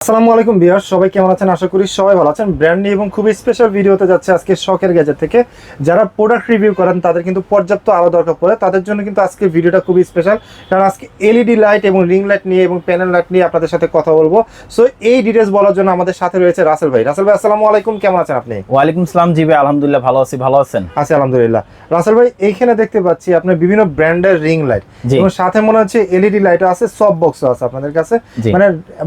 আসসালামু আলাইকুম ভিউয়ার্স, সবাই কেমন আছেন? আশা করি সবাই ভালো আছেন। ব্র্যান্ড নিউ এবং খুবই স্পেশাল ভিডিওতে যাচ্ছে আজকে শখের গ্যাজেট থেকে। যারা প্রোডাক্ট রিভিউ করেন তাদের কিন্তু পর্যাপ্ত আলো দরকার পড়ে, তাদের জন্য কিন্তু আজকে ভিডিওটা খুবই স্পেশাল। কারণ আজকে এলইডি লাইট এবং রিং লাইট নিয়ে এবং প্যানেল লাইট নিয়ে আপনাদের সাথে কথা বলবো। সো এই ডিটেলস বলার জন্য আমাদের সাথে রয়েছে রাসেল ভাই। রাসেল ভাই আসসালামু আলাইকুম, কেমন আছেন আপনি? ওয়ালাইকুম আসসালাম। জি ভাই, আলহামদুলিল্লাহ ভালো আছি। ভালো আছেন? আছি আলহামদুলিল্লাহ। রাসেল ভাই, এইখানে দেখতে পাচ্ছি আপনার বিভিন্ন ব্র্যান্ডের রিং লাইট এবং সাথে মনে হচ্ছে এলইডি লাইটও আছে, সব বক্সও আছে আপনাদের কাছে। মানে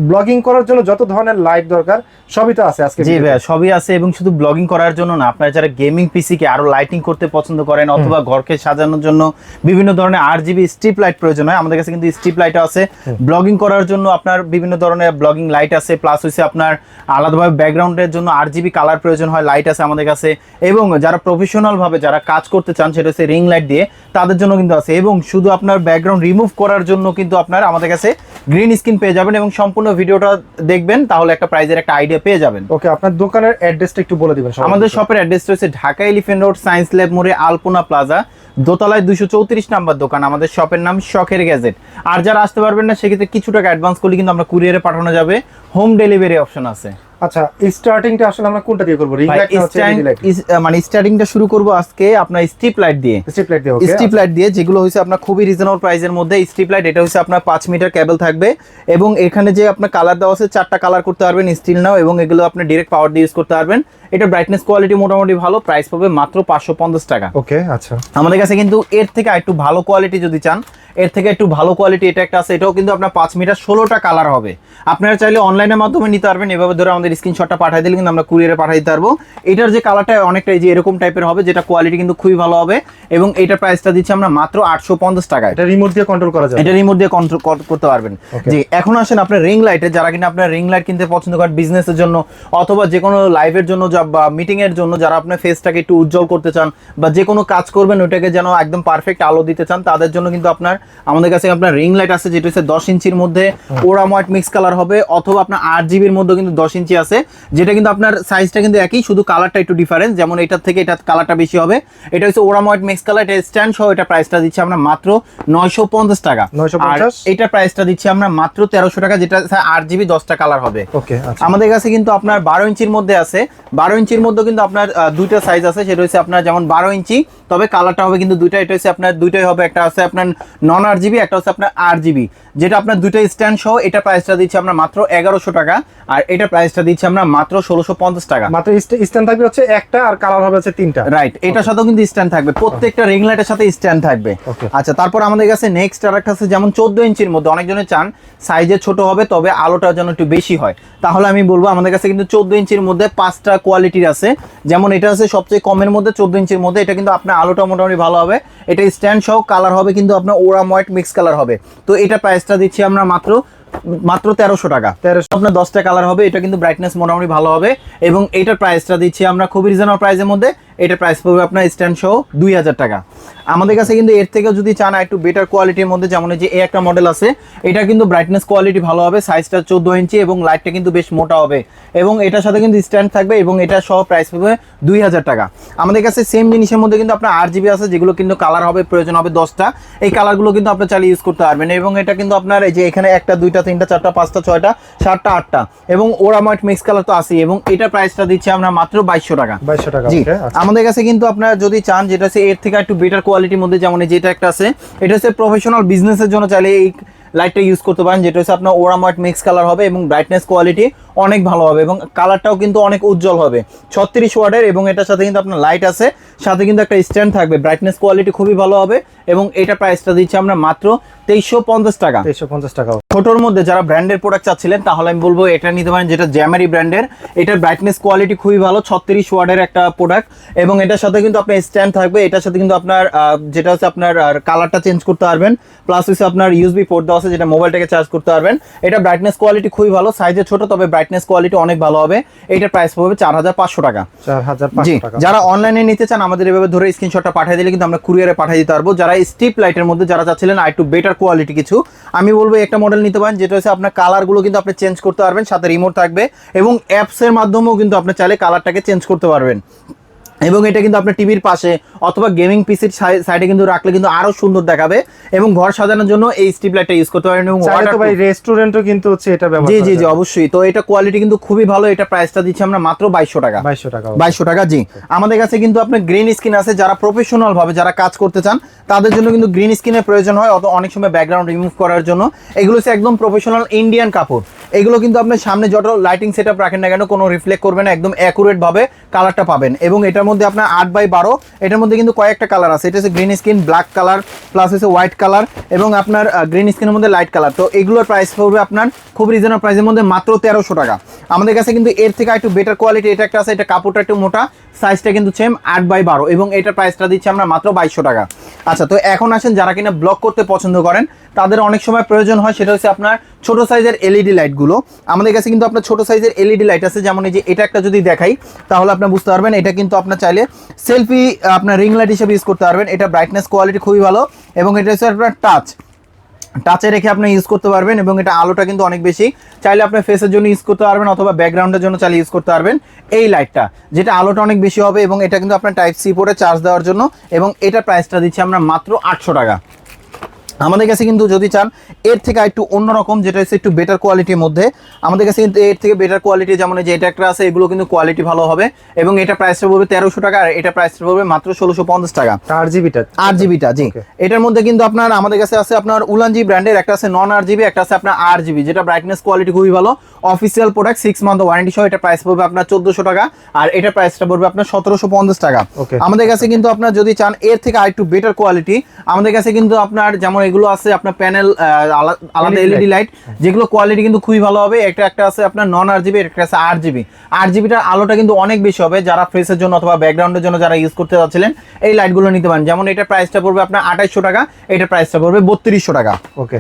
ব্লগিং করার জন্য যত ধরনের লাইট দরকার সবই তো আছে আজকে। জি ভাই, সবই আছে। এবং শুধু ব্লগিং করার জন্য না, আপনারা যারা গেমিং পিসি কে আরো লাইটিং করতে পছন্দ করেন অথবা ঘরকে সাজানোর জন্য বিভিন্ন ধরনের আরজিবি স্ট্রিপ লাইট প্রয়োজন হয়, আমাদের কাছে কিন্তু স্ট্রিপ লাইট আছে। ব্লগিং করার জন্য আপনার বিভিন্ন ধরনের ব্লগিং লাইট আছে, প্লাস হইছে আপনার আলাদাভাবে ব্যাকগ্রাউন্ডের জন্য আরজিবি কালার প্রয়োজন হয়, লাইট আছে আমাদের কাছে। এবং যারা প্রফেশনাল ভাবে যারা কাজ করতে চান সেটা হচ্ছে রিং লাইট দিয়ে, তাদের জন্য কিন্তু আছে। এবং শুধু আপনার ব্যাকগ্রাউন্ড রিমুভ করার জন্য কিন্তু আপনার আমাদের কাছে গ্রিন স্ক্রিন পেয়ে যাবেন। এবং সম্পূর্ণ ভিডিওটা দেখবেন, তাহলে একটা প্রাইজের একটা আইডিয়া পেয়ে যাবেন। ওকে, আপনার দোকানের অ্যাড্রেসটা একটু বলে দিবেন। আমাদের শপের অ্যাড্রেস রয়েছে Dhaka elephant road, science lab মোড়ে, আলপনা প্লাজা, দোতলায় 234 নাম্বার দোকান। আমাদের শপের নাম শখের গ্যাজেট। আর যারা আসতে পারবেন না, সেক্ষেত্রে কিছু টাকা অ্যাডভান্স করলে কিন্তু আমরা কুরিয়ারে পাঠানো যাবে, হোম ডেলিভারি অপশন আছে। আচ্ছা, স্টার্টিংটা আসলে আমরা কোনটা দিয়ে করব? রিং লাইট না হচ্ছে এলইডি লাইট? মানে স্টার্টিংটা শুরু করব আজকে আপনার স্ট্রিপ লাইট দিয়ে। ওকে, স্ট্রিপ লাইট দিয়ে, যেগুলো হইছে আপনার খুবই রিজনেবল প্রাইসের মধ্যে। স্ট্রিপ লাইট এটা হইছে আপনার 5 মিটার কেবল থাকবে এবং এখানে যে আপনার কালার দেওয়া আছে 4টা কালার করতে পারবেন স্টিল নাও, এবং এগুলো আপনি ডাইরেক্ট পাওয়ার দিয়ে ইউজ করতে পারবেন। এটা ব্রাইটনেস কোয়ালিটি মোটামুটি ভালো, প্রাইস পাবে মাত্র 550 টাকা। ওকে, আচ্ছা। আমাদের কাছে কিন্তু এর থেকে একটু ভালো কোয়ালিটি যদি চান, এর থেকে একটু ভালো কোয়ালিটি এটা একটা আছে, এটাও কিন্তু আপনার 5 মিটার 16টা কালার হবে। আপনারা চাইলে অনলাইনের মাধ্যমে নিতে পারবেন, এভাবে ধরে আমাদের স্ক্রিনশটটা পাঠিয়ে দিলে কিন্তু আমরা কুরিয়ারে পাঠিয়ে দিতে পারবো। এটার যে কালারটা অনেকটা এই যে এরকম টাইপের হবে, যেটা কোয়ালিটি কিন্তু খুবই ভালো হবে। এবং এটার প্রাইসটা দিচ্ছি আমরা মাত্র 850 টাকা। এটা রিমোট দিয়ে কন্ট্রোল করা যাবে? এটা রিমোট দিয়ে কন্ট্রোল করতে পারবেন। জি, এখন আসেন আপনার রিং লাইটে। যারা কিনা আপনার রিং লাইট কিনতে পছন্দ করেন বিজনেসের জন্য অথবা যে কোনো লাইভের জন্য বা মিটিং এর জন্য, যারা আপনার ফেসটাকে একটু উজ্জ্বল করতে চান বা যে কোনো কাজ করবেন ওটাকে যেন একদম পারফেক্ট আলো দিতে চান, তাদের জন্য কিন্তু আপনার আমাদের কাছে আপনার রিং লাইট আছে, যেটা হচ্ছে 10 ইঞ্চির মধ্যে ওরাম হোয়াইট মিক্স কালার হবে, অথবা আপনার 8GB-র মধ্যে কিন্তু 10 ইঞ্চি আছে, যেটা কিন্তু আপনার সাইজটা কিন্তু একই, শুধু কালারটা একটু ডিফারেন্স। যেমন এটার থেকে এটা কালারটা বেশি হবে। এটা হচ্ছে ওরাম হোয়াইট মিক্স কালার, এটা স্ট্যান্ড সহ। এটা প্রাইসটা দিচ্ছি আমরা মাত্র 950 টাকা। 950। এটা প্রাইসটা দিচ্ছি আমরা মাত্র 1300 টাকা, যেটা 8GB 10টা কালার হবে। ওকে, আচ্ছা। আমাদের কাছে কিন্তু আপনার 12 ইঞ্চির মধ্যে আছে। 12 ইঞ্চির মধ্যে কিন্তু আপনার দুইটা সাইজ আছে, সেটা হচ্ছে আপনার যেমন 12 ইঞ্চি, তবে কালারটা হবে কিন্তু দুইটা। এটা হচ্ছে আপনার দুইটাই হবে, একটা আছে আপনার নন 8GB, একটা হচ্ছে আপনার 8GB, যেটা আপনার দুইটাই স্ট্যান্ড সহ। এটা প্রাইসটা দিচ্ছি আমরা মাত্র 1100 টাকা, আর এটা প্রাইসটা দিচ্ছি আমরা মাত্র 1650 টাকা। মাত্র স্ট্যান্ড থাকবে হচ্ছে একটা, আর কালার হবে হচ্ছে 3টা। রাইট, এটার সাথেও কিন্তু স্ট্যান্ড থাকবে, প্রত্যেকটা রিং লাইটের সাথে স্ট্যান্ড থাকবে। আচ্ছা, তারপর আমাদের কাছে নেক্সট আরেকটা আছে, যেমন 14 ইঞ্চির মধ্যে। অনেকজনে চান সাইজে ছোট হবে তবে আলোটা যেন একটু বেশি হয়, তাহলে আমি বলবো আমাদের কাছে কিন্তু 14 ইঞ্চির মধ্যে 5টা কোয়ালিটির আছে। যেমন এটা আছে সবচেয়ে কমের মধ্যে 14 ইঞ্চির মধ্যে, এটা কিন্তু আপনার আলোটা মোটামুটি ভালো হবে। এটা স্ট্যান্ড সহ, কালার হবে কিন্তু আপনার ওরাম হোয়াইট মিক্স কালার হবে। তো এটা প্রাইসটা দিচ্ছি আমরা মাত্র 1300 টাকা। 1300 আপনার 10টা কালার হবে। এটা কিন্তু ব্রাইটনেস মোটামুটি ভালো হবে, এবং এটার প্রাইসটা দিচ্ছি আমরা খুবই রিজনেবল প্রাইসের মধ্যে। এটা প্রাইস পড়বে আপনার স্ট্যান্ড সহ 2000 টাকা। আমাদের কাছে কিন্তু এর থেকে যদি চান একটু বেটার কোয়ালিটির মধ্যে, যেমন এই যে একটা মডেল আছে, এটা কিন্তু ব্রাইটনেস কোয়ালিটি ভালো হবে, সাইজটা 14 ইঞ্চি এবং লাইটটা কিন্তু বেশ মোটা হবে, এবং এটার সাথে কিন্তু স্ট্যান্ড থাকবে, এবং এটা সহ প্রাইস পড়বে 2000 টাকা। আমাদের কাছে সেম জিনিসের মধ্যে কিন্তু আপনার 8GB আছে, যেগুলো কিন্তু কালার হবে প্রয়োজন হবে 10টা। এই কালারগুলো কিন্তু আপনি চাইলে ইউজ করতে পারবেন, এবং এটা কিন্তু আপনার এই যে এখানে 1টা 2টা 3টা 4টা 5টা 6টা 7টা 8টা, এবং ওরাম হোয়াইট মিক্স কালার তো আছে। এবং এটা প্রাইসটা দিচ্ছি আমরা মাত্র 2200 টাকা। 2200 টাকা। জি, আমাদের কাছে কিন্তু আপনারা যদি চান যেটা আছে এর থেকে একটু বেটার কোয়ালিটির মধ্যে, যেমন যেটা একটা আছে, এটা হচ্ছে প্রফেশনাল বিজনেসের জন্য চাইলে এই লাইটটা ইউজ করতে পারেন, যেটা হচ্ছে আপনার ওরাম হোয়াইট মিক্স কালার হবে, এবং ব্রাইটনেস কোয়ালিটি অনেক ভালো হবে, এবং কালারটাও কিন্তু অনেক উজ্জ্বল হবে। 36 ওয়াটের, এবং এটার সাথে কিন্তু আপনার লাইট আছে, সাথে কিন্তু একটা স্ট্যান্ড থাকবে। ব্রাইটনেস কোয়ালিটি খুবই ভালো হবে, এবং এটা প্রাইসটা দিচ্ছি আমরা মাত্র 2350 টাকা। 2350 টাকা। ছোটোর মধ্যে যারা ব্র্যান্ডের প্রোডাক্ট চাচ্ছিলেন, তাহলে আমি বলবো এটা নিতে পারেন, যেটা জ্যামারি ব্র্যান্ডের। এটার ব্রাইটনেস কোয়ালিটি খুবই ভালো, 36 ওয়াটের একটা প্রোডাক্ট, এবং এটার সাথে কিন্তু আপনার স্ট্যান্ড থাকবে। এটার সাথে কিন্তু আপনার যেটা হচ্ছে আপনার কালারটা চেঞ্জ করতে পারবেন, প্লাস হচ্ছে আপনার ইউএসবি পোর্ট দেওয়া আছে, যেটা মোবাইলটাকে চার্জ করতে পারবেন। এটা ব্রাইটনেস কোয়ালিটি খুবই ভালো, সাইজে ছোট তবে ব্রাইটনেস কোয়ালিটি অনেক ভালো হবে। এটার প্রাইস পড়বে 4500 টাকা। 4500 টাকা। যারা অনলাইনে নিতে চান, আমাদের এভাবে ধরে স্ক্রিনশটটা পাঠিয়ে দিলে কিন্তু আমরা কুরিয়ারে পাঠিয়ে দিতে পারবো। যারা স্ট্রিপ লাইটের মধ্যে যারা চাচ্ছিলেন আর একটু বেটার কোয়ালিটি কিছু, আমি বলবো একটা মডেল নিতে পারেন, যেটা হচ্ছে আপনার কালারগুলো কিন্তু আপনি চেঞ্জ করতে পারবেন, সাথে রিমোট থাকবে, এবং অ্যাপসের মাধ্যমেও কিন্তু আপনি চাইলে কালারটাকে চেঞ্জ করতে পারবেন। এবং এটা কিন্তু আপনার টিভির পাশে অথবা গেমিং পিসির সাইডে কিন্তু রাখলে কিন্তু আরো সুন্দর দেখাবে এবং ঘর সাজানোর জন্য এই স্ট্রিপ লাইটটা ইউজ করতে পারেন এবং চাইলে তো ভাই রেস্টুরেন্টও কিন্তু হচ্ছে এটা ব্যবহার জি করা জি জি যায়। অবশ্যই। তো এটা কোয়ালিটি কিন্তু খুবই ভালো, এটা প্রাইসটা দিচ্ছি আমরা মাত্র 2200 টাকা। 2200 টাকা। 2200 টাকা জি। আমাদের কাছে কিন্তু আপনার গ্রিন স্ক্রিন আছে, যারা প্রফেশনাল ভাবে যারা কাজ করতে চান তাদের জন্য কিন্তু গ্রিন স্ক্রিনের প্রয়োজন হয়, অনেক সময় ব্যাকগ্রাউন্ড রিমুভ করার জন্য। এগুলো হচ্ছে একদম প্রফেশনাল ইন্ডিয়ান কাপড়। এগুলো কিন্তু আপনার সামনে যত লাইটিং সেটআপ রাখেন না কেন কোনো রিফ্লেক্ট করবে না, একদম অ্যাকুরেট ভাবে কালারটা পাবেন। এবং এটার মধ্যে আপনার 8x12, এটার মধ্যে কিন্তু কয়েকটা কালার আছে। এটা হচ্ছে green screen, black colour, plus হচ্ছে হোয়াইট কালার এবং আপনার গ্রিন স্ক্রিনের মধ্যে লাইট কালার। তো এগুলোর প্রাইস পড়বে আপনার খুব রিজনেবল প্রাইসের মধ্যে মাত্র 1300 টাকা। আমাদের কাছে কিন্তু এর থেকে একটু বেটার কোয়ালিটি এটা একটা আছে, এটা কাপড়টা একটু মোটা, সাইজটা কিন্তু সেম 8x12 এবং এটার প্রাইসটা দিচ্ছি আমরা মাত্র 2200 টাকা। আচ্ছা, তো এখন আসেন যারা কিনা ব্লগ করতে পছন্দ করেন তাদের অনেক সময় প্রয়োজন হয়, সেটা হচ্ছে আপনার ছোট সাইজের এলইডি লাইটগুলো। আমাদের কাছে কিন্তু আপনার ছোট সাইজের এলইডি লাইট আছে, যেমন এই যে এটা একটা যদি দেখাই তাহলে আপনি বুঝতে পারবেন। এটা কিন্তু আপনার চাইলে সেলফি আপনার রিং লাইট হিসেবে ইউজ করতে পারবেন। এটা ব্রাইটনেস কোয়ালিটি খুবই ভালো এবং এটা হচ্ছে আপনার টাচে রেখে আপনি ইউজ করতে পারবেন এবং এটা আলোটা কিন্তু অনেক বেশি, চাইলে আপনার ফেসের জন্য ইউজ করতে পারবেন অথবা ব্যাকগ্রাউন্ডের জন্য চাইলে ইউজ করতে পারবেন এই লাইটটা, যেটা আলোটা অনেক বেশি হবে এবং এটা কিন্তু আপনার টাইপ সি পোর্টে চার্জ দেওয়ার জন্য। এবং এটা প্রাইসটা দিচ্ছি আমরা মাত্র 800 টাকা। আমাদের কাছে কিন্তু যদি চান এর থেকে একটু অন্যরকম, যেটা হচ্ছে একটু বেটার কোয়ালিটির মধ্যে, আমাদের কাছে কিন্তু এর থেকে বেটার কোয়ালিটি যেমন এই যে এটা একটা আছে, এগুলো কিন্তু কোয়ালিটি ভালো হবে এবং এটা প্রাইসটা পড়বে 1300 টাকা আর এটা প্রাইসটা পড়বে মাত্র 1650 টাকা। 8GB জি। এটার মধ্যে কিন্তু আপনার আমাদের কাছে আছে আপনার উলানজি ব্র্যান্ডের, একটা আছে নন RGB, একটা আছে আপনার RGB, যেটা ব্রাইটনেস কোয়ালিটি খুবই ভালো, অফিসিয়াল প্রোডাক্ট, 6 মান্থ ওয়ারেন্টি সহ। এটা প্রাইস পড়বে আপনার 1400 টাকা আর এটা প্রাইসটা পড়বে আপনার 1750 টাকা। আমাদের কাছে কিন্তু আপনার যদি চান এর থেকে আরেকটু বেটার কোয়ালিটি, আমাদের কাছে কিন্তু আপনার যেমন এগুলো আছে আপনার প্যানেল আলাদা এলইডি লাইট, যেগুলো কোয়ালিটি কিন্তু খুবই ভালো হবে। একটা আছে আপনার নন RGB, একটা আছে RGB। RGBটার আলোটা কিন্তু অনেক বেশি হবে, যারা ফেসের জন্য অথবা ব্যাকগ্রাউন্ডের জন্য যারা ইউজ করতে যাচ্ছিলেন এই লাইটগুলো নিতে পারেন। যেমন এটা প্রাইসটা পড়বে আপনার 2800 টাকা, এটা প্রাইসটা পড়বে 3200 টাকা। ওকে।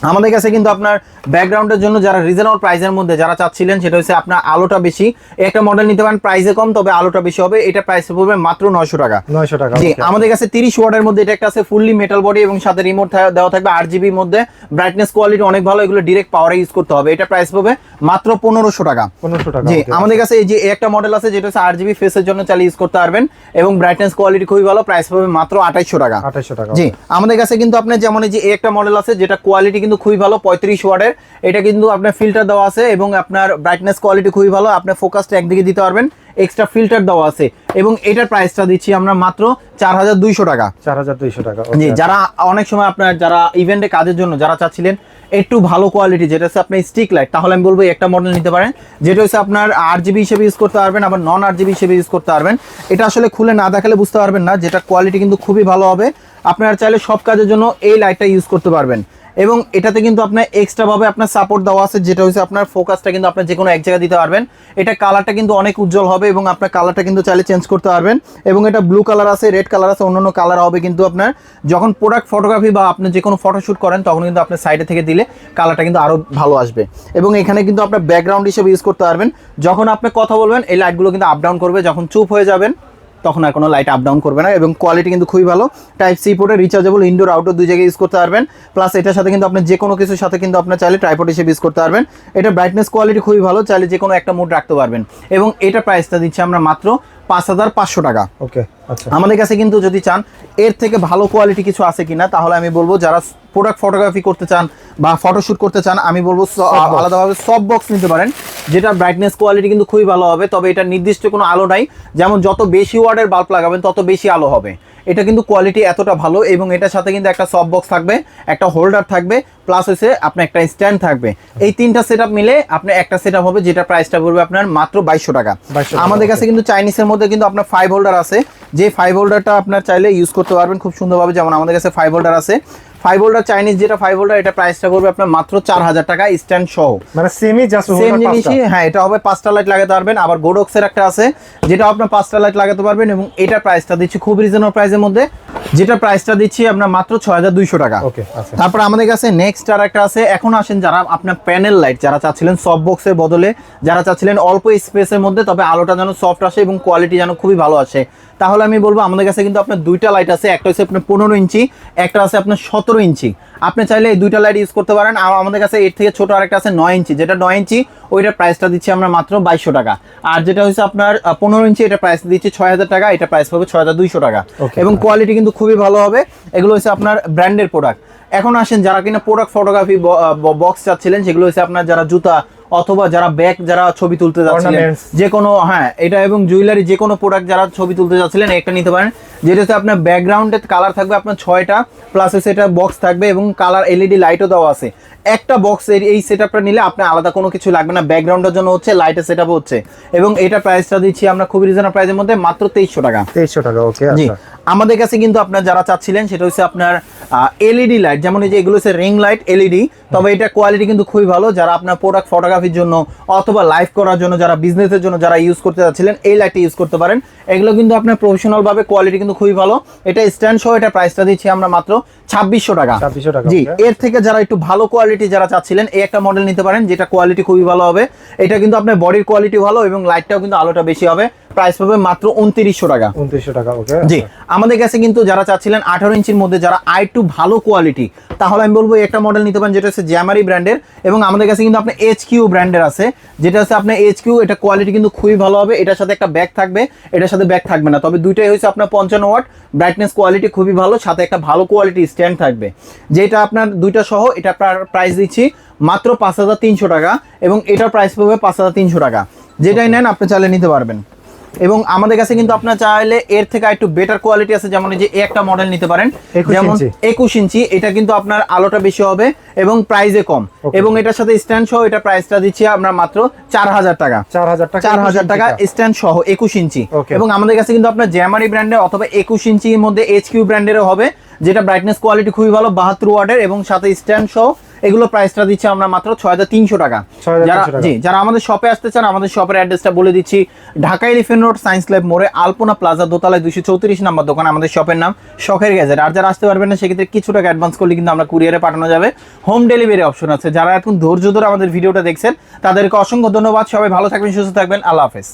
আমাদের কাছে কিন্তু আপনার ব্যাকগ্রাউন্ডের জন্য যারা রিজনেবল প্রাইসের মধ্যে যারা চাচ্ছিলেন, সেটা হচ্ছে আপনার আলোটা বেশি, একটা মডেল নিতে পারেন প্রাইসে কম তবে আলোটা বেশি হবে, এটা প্রাইস পড়বে মাত্র 900 টাকা। 900 টাকা জি। আমাদের কাছে 30 ওয়াটের মধ্যে এটা একটা আছে ফুললি মেটাল বডি এবং সাথে রিমোট দেওয়া থাকবে, RGB মধ্যে, ব্রাইটনেস কোয়ালিটি অনেক ভালো, এগুলো ডাইরেক্ট পাওয়ারে ইউজ করতে হবে। এটা প্রাইস পড়বে মাত্র 1500 টাকা। 1500 টাকা জি। আমাদের কাছে এই যে একটা মডেল আছে যেটা হচ্ছে RGB, ফেসের জন্য চাইলে ইউজ করতে পারবেন এবং ব্রাইটনেস কোয়ালিটি খুবই ভালো, প্রাইস পড়বে মাত্র 2800 টাকা। 2800 টাকা জি। আমাদের কাছে কিন্তু আপনার যেমন এই যে একটা মডেল আছে যেটা কোয়ালিটি কিন্তু খুবই ভালো, 35 ওয়াটের, এটা কিন্তু আপনার ফিল্টার দেওয়া আছে এবং আপনার ব্রাইটনেস কোয়ালিটি খুবই ভালো, আপনার ফোকাসটা একদিকে দিতে পারবেন, এক্সট্রা ফিল্টার দেওয়া আছে এবং এটার প্রাইসটা দিচ্ছি আমরা মাত্র 4200 টাকা। 4200 টাকা। জি। যারা অনেক সময় আপনার যারা ইভেন্টে কাজের জন্য যারা চাচ্ছিলেন একটু ভালো কোয়ালিটি, যেটা হচ্ছে আপনার স্টিক লাইট, তাহলে আমি বলবো একটা মডেল নিতে পারেন, যেটা হচ্ছে আপনার RGB হিসেবে ইউজ করতে পারবেন আবার নন RGB হিসেবে ইউজ করতে পারবেন। এটা আসলে খুলে না দেখালে বুঝতে পারবেন না, যেটা কোয়ালিটি কিন্তু খুবই ভালো হবে। আপনারা চাইলে সব কাজের জন্য এই লাইটটা ইউজ করতে পারবেন এবং এটাতে কিন্তু আপনার এক্সট্রা ভাবে আপনার সাপোর্ট দেওয়া আছে, যেটা হচ্ছে আপনার ফোকাসটা কিন্তু আপনার যে কোনো এক জায়গায় দিতে পারবেন। এটা কালারটা কিন্তু অনেক উজ্জ্বল হবে এবং আপনার কালারটা কিন্তু চাইলে চেঞ্জ করতে পারবেন এবং এটা ব্লু কালার আছে, রেড কালার আছে, অন্যান্য কালার হবে। কিন্তু আপনার যখন প্রোডাক্ট ফটোগ্রাফি বা আপনি যে কোনো ফটোশ্যুট করেন তখন কিন্তু আপনার সাইডে থেকে দিলে কালারটা কিন্তু আরো ভালো আসবে এবং এখানে কিন্তু আপনার ব্যাকগ্রাউন্ড হিসেবে ইউজ করতে পারবেন। যখন আপনি কথা বলবেন এই লাইটগুলো কিন্তু আপ ডাউন করবে, যখন চুপ হয়ে যাবেন তখন আর কোনো লাইট আপ ডাউন করবে না এবং কোয়ালিটি কিন্তু খুবই ভালো। টাইপ সি পোর্টে রিচার্জেবল, ইনডোর আউটডোর দুই জায়গায় ইউজ করতে পারবেন। প্লাস এটার সাথে কিন্তু আপনি যে কোনো কিছুর সাথে কিন্তু আপনার চাইলে ট্রাইপড হিসেবে ইউজ করতে পারবেন। এটা ব্রাইটনেস কোয়ালিটি খুবই ভালো, চাইলে যে কোনো একটা মোড রাখতে পারবেন এবং এটা প্রাইসটা দিচ্ছি আমরা মাত্র 5500 টাকা। ওকে। আচ্ছা। আমাদের কাছে কিন্তু যদি চান এর থেকে ভালো কোয়ালিটি কিছু আছে কিনা, তাহলে আমি বলবো যারা প্রোডাক্ট ফটোগ্রাফি করতে চান বা ফটোশুট করতে চান, আমি বলবো আলাদাভাবে সফট বক্স নিতে পারেন, যেটা ব্রাইটনেস কোয়ালিটি কিন্তু খুবই ভালো হবে। তবে এটা নির্দিষ্ট কোনো আলো নাই, যেমন যত বেশি ওয়াটের বাল্ব লাগাবেন তত বেশি আলো হবে। এটা কিন্তু কোয়ালিটি এতটা ভালো এবং এটার সাথে কিন্তু একটা সফট বক্স থাকবে, একটা হোল্ডার থাকবে, প্লাস হচ্ছে আপনার একটা স্ট্যান্ড থাকবে। এই তিনটা সেটআপ মিলে আপনার একটা সেটআপ হবে, যেটা প্রাইসটা পড়বে আপনার মাত্র 2200 টাকা। আমাদের কাছে কিন্তু চাইনিজের মধ্যে কিন্তু আপনার 5 হোল্ডার আছে, যে 5 হোল্ডারটা আপনার চাইলে ইউজ করতে পারবেন খুব সুন্দরভাবে। যেমন আমাদের কাছে 5 হোল্ডার আছে, 5 হোল্ডার চাইনিজ যেটা 5 হোল্ডার, এটা প্রাইসটা পড়বে আপনার মাত্র 4000 টাকা স্ট্যান্ড সহ, মানে সেম জিনিসই। হ্যাঁ, এটা হবে 5টা লাইট লাগাতে পারবেন। আবার গোডক্সের একটা আছে যেটা আপনার 5টা লাইট লাগাতে পারবেন এবং এটা প্রাইসটা দিচ্ছি খুব রিজনেবল প্রাইসের মধ্যে, যেটা প্রাইসটা দিচ্ছি আপনার মাত্র 6200 টাকা। ওকে। আচ্ছা। তারপর আমাদের কাছে নেক্সট আর একটা আছে। এখন আসেন যারা আপনার প্যানেল লাইট যারা চাচ্ছিলেন সফট বক্সের বদলে, যারা চাচ্ছিলেন অল্প স্পেসের মধ্যে তবে আলোটা যেন সফট আসে এবং কোয়ালিটি যেন খুবই ভালো আসে, তাহলে আমি বলবো আমাদের কাছে কিন্তু আপনার দুইটা লাইট আছে, একটা হচ্ছে আপনার 15 ইঞ্চি, একটা আছে আপনার 17 ইঞ্চি। আপনি চাইলে এই দুইটা লাইট ইউজ করতে পারেন। আর আমাদের কাছে এর থেকে ছোট আরেকটা আছে 9 ইঞ্চি, যেটা 9 ইঞ্চি ওইটার প্রাইসটা দিচ্ছি আমরা মাত্র 2200 টাকা। আর যেটা হচ্ছে আপনার 15 ইঞ্চি, এটা প্রাইস দিচ্ছি 6000 টাকা, এটা প্রাইস পাবে 6200 টাকা। এবং কোয়ালিটি কিন্তু খুবই ভালো হবে। এগুলো হচ্ছে আপনার ব্র্যান্ডের প্রোডাক্ট। এখন আসেন যারা কিনা প্রোডাক্ট ফটোগ্রাফি বক্স চাচ্ছিলেন, সেগুলো হচ্ছে আপনার যারা জুতা অথবা যারা ব্যাগ যারা ছবি তুলতে যাচ্ছিলেন, যে কোনো হ্যাঁ এটা এবং জুয়েলারি যে কোনো প্রোডাক্ট যারা ছবি তুলতে যাচ্ছিলেন একটা নিতে পারেন। যেটা হচ্ছে আপনার ব্যাকগ্রাউন্ডে কালার থাকবে আপনার 6টা, প্লাস হচ্ছে এটা বক্স থাকবে এবং কালার এলইডি লাইটও দেওয়া আছে। একটা বক্সের এই সেটআপটা নিলে আপনার আলাদা কোনো কিছু লাগবে না, ব্যাকগ্রাউন্ডের জন্য হচ্ছে, লাইটের সেটআপ হচ্ছে। এবং এটা প্রাইসটা দিচ্ছি আমরা খুবই রিজনেবল প্রাইসের মধ্যে মাত্র 2300 টাকা। 2300 টাকা, ওকে। জি, আমাদের কাছে কিন্তু আপনার যারা চাচ্ছিলেন সেটা হচ্ছে আপনার এলইডি লাইট, যেমন এই যে এগুলো হচ্ছে রিং লাইট এলইডি, তবে এটা কোয়ালিটি কিন্তু খুবই ভালো। যারা আপনার প্রোডাক্ট ফটোগ্রাফির জন্য অথবা লাইভ করার জন্য, যারা বিজনেসের জন্য যারা ইউজ করতে যাচ্ছিলেন, এই লাইটটা ইউজ করতে পারেন। এগুলো কিন্তু আপনার প্রফেশনাল ভাবে কোয়ালিটি কিন্তু খুবই ভালো। এটা স্ট্যান্ড সহ, এটা প্রাইসটা দিচ্ছি আমরা মাত্র 2600 টাকা। 2600 টাকা, জি। এর থেকে যারা একটু ভালো কোয়ালিটি যারা চাচ্ছিলেন, এই একটা মডেল নিতে পারেন, যেটা কোয়ালিটি খুবই ভালো হবে। এটা কিন্তু আপনার বডির কোয়ালিটি ভালো এবং লাইটটাও কিন্তু আলোটা বেশি হবে। প্রাইস পাবে মাত্র 2900 টাকা। 2900 টাকা, ওকে। জি, আমাদের কাছে কিন্তু যারা চাচ্ছিলেন 18 ইঞ্চির মধ্যে যারা i2 ভালো কোয়ালিটি, তাহলে আমি বলবো একটা মডেল নিতে পারেন, যেটা হচ্ছে জ্যামারি ব্র্যান্ডের। এবং আমাদের কাছে কিন্তু আপনার HQ ব্র্যান্ডের আছে, যেটা হচ্ছে আপনার HQ, এটা কোয়ালিটি কিন্তু খুবই ভালো হবে। এটার সাথে একটা ব্যাগ থাকবে, এটার সাথে ব্যাগ থাকবে না, তবে দুইটাই হচ্ছে আপনার 55 ওয়াট, ব্রাইটনেস কোয়ালিটি খুবই ভালো, সাথে একটা ভালো কোয়ালিটি স্ট্যান্ড থাকবে। যেটা আপনার দুইটা সহ, এটা প্রাইস দিচ্ছি মাত্র 5300 টাকা এবং এটার প্রাইস পাবে 5300 টাকা। যেটাই নেন আপনি চাইলে নিতে পারবেন। এবং আমাদের কাছে কিন্তু আপনার চাইলে এর থেকে একটু বেটার কোয়ালিটি আছে, যেমন এই যে একটা মডেল নিতে পারেন, যেমন 21 ইঞ্চি, এটা কিন্তু আপনার আলোটা বেশি হবে এবং প্রাইসে কম। এবং এটার সাথে স্ট্যান্ড সহ, এটা প্রাইসটা দিচ্ছি আমরা মাত্র 4000 টাকা। 4000 টাকা স্ট্যান্ড সহ 21 ইঞ্চি। এবং আমাদের কাছে কিন্তু আপনার জ্যামারি ব্র্যান্ডের অথবা 21 ইঞ্চির মধ্যে HQ ব্র্যান্ডেরও হবে, যেটা ব্রাইটনেস কোয়ালিটি খুবই ভালো, 72 ওয়াটের এবং সাথে স্ট্যান্ড সহ। এগুলো প্রাইসটা দিচ্ছি আমরা মাত্র 6300 টাকা। যারা আমাদের শপে আসতে চান, আমাদের শপের অ্যাড্রেসটা বলে দিচ্ছি, Dhaka elephant road, science lab মোড়ে, আলপনা প্লাজা দোতলায় 234 নাম্বার দোকান, আমাদের শপের নাম শখের গ্যাজেট। আর যারা আসতে পারবেন না, সেক্ষেত্রে কিছু টাকা অ্যাডভান্স করলে কিন্তু আমরা কুরিয়ারে পাঠানো যাবে, হোম ডেলিভারি অপশন আছে। যারা এখন ধৈর্য ধরে আমাদের ভিডিওটা দেখছেন, তাদেরকে অসংখ্য ধন্যবাদ। সবাই ভালো থাকবেন, সুস্থ থাকবেন, আল্লাহ হাফেজ।